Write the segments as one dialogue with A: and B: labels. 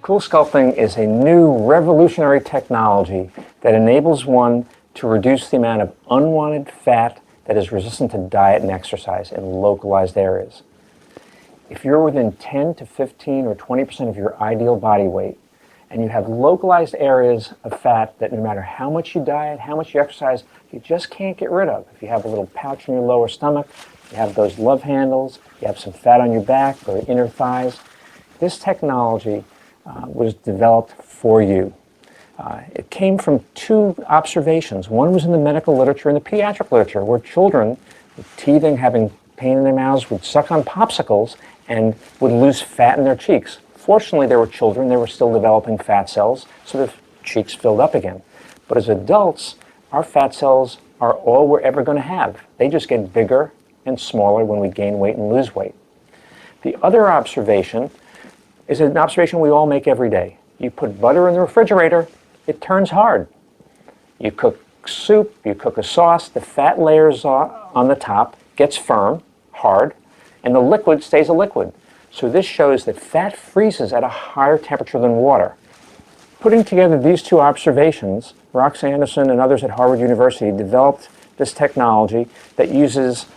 A: CoolSculpting is a new revolutionary technology that enables one to reduce the amount of unwanted fat that is resistant to diet and exercise in localized areas. If you're within 10 to 15 or 20% of your ideal body weight, and you have localized areas of fat that no matter how much you diet, how much you exercise, you just can't get rid of. If you have a little pouch in your lower stomach, you have those love handles, you have some fat on your back or inner thighs, this technology was developed for you. It came from two observations. One was in the medical literature and the pediatric literature, where children with teething, having pain in their mouths, would suck on popsicles and would lose fat in their cheeks. Fortunately, there were children, they were still developing fat cells, so their cheeks filled up again. But as adults, our fat cells are all we're ever going to have. They just get bigger and smaller when we gain weight and lose weight. The other observation is an observation we all make every day. You put butter in the refrigerator, it turns hard. You cook soup, you cook a sauce, the fat layers on the top gets firm, hard, and the liquid stays a liquid. So this shows that fat freezes at a higher temperature than water. Putting together these two observations, Roxanne Anderson and others at Harvard University developed this technology that uses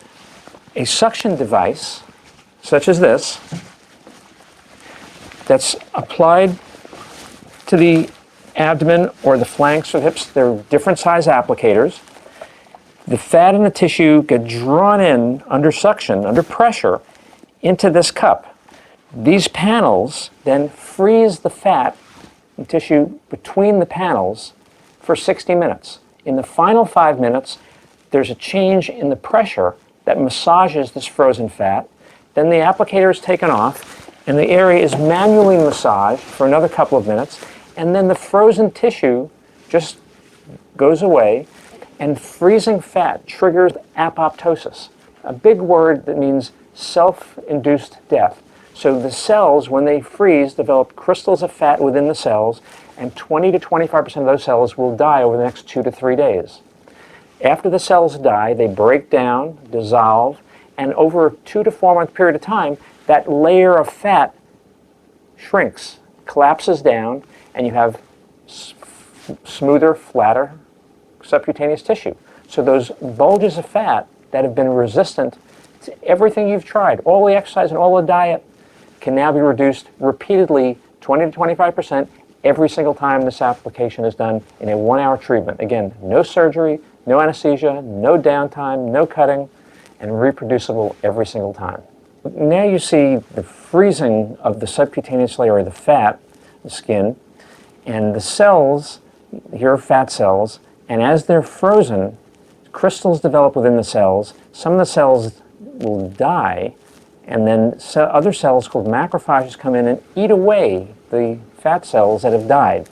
A: a suction device, such as this, that's applied to the abdomen or the flanks or the hips. They're different size applicators. The fat and the tissue get drawn in under suction, under pressure, into this cup. These panels then freeze the fat and tissue between the panels for 60 minutes. In the final 5 minutes, there's a change in the pressure that massages this frozen fat. Then the applicator is taken off, and the area is manually massaged for another couple of minutes, and then the frozen tissue just goes away, and freezing fat triggers apoptosis, a big word that means self-induced death. So the cells, when they freeze, develop crystals of fat within the cells, and 20 to 25% of those cells will die over the next 2 to 3 days. After the cells die, they break down, dissolve, and over a 2 to 4 month period of time, that layer of fat shrinks, collapses down, and you have smoother, flatter subcutaneous tissue. So those bulges of fat that have been resistant to everything you've tried, all the exercise and all the diet, can now be reduced repeatedly 20 to 25% every single time this application is done in a 1-hour treatment. Again, no surgery, no anesthesia, no downtime, no cutting, and reproducible every single time. Now you see the freezing of the subcutaneous layer of the fat, the skin, and the cells, here are fat cells, and as they're frozen, crystals develop within the cells. Some of the cells will die, and then other cells called macrophages come in and eat away the fat cells that have died.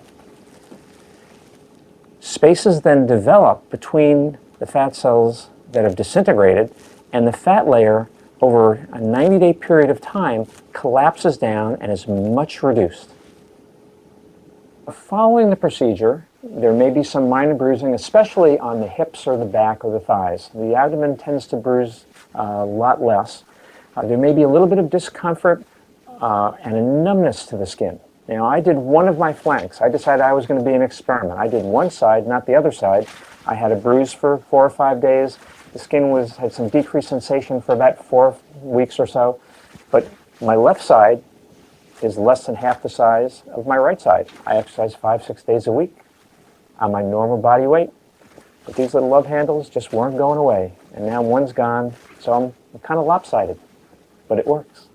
A: Spaces then develop between the fat cells that have disintegrated, and the fat layer over a 90-day period of time collapses down and is much reduced. Following the procedure, there may be some minor bruising, especially on the hips or the back or the thighs. The abdomen tends to bruise a lot less. There may be a little bit of discomfort and a numbness to the skin. Now, I did one of my flanks. I decided I was going to be an experiment. I did one side, not the other side. I had a bruise for 4 or 5 days. The skin had some decreased sensation for about 4 weeks or so. But my left side is less than half the size of my right side. I exercise 5-6 days a week on my normal body weight. But these little love handles just weren't going away. And now one's gone, so I'm kind of lopsided. But it works.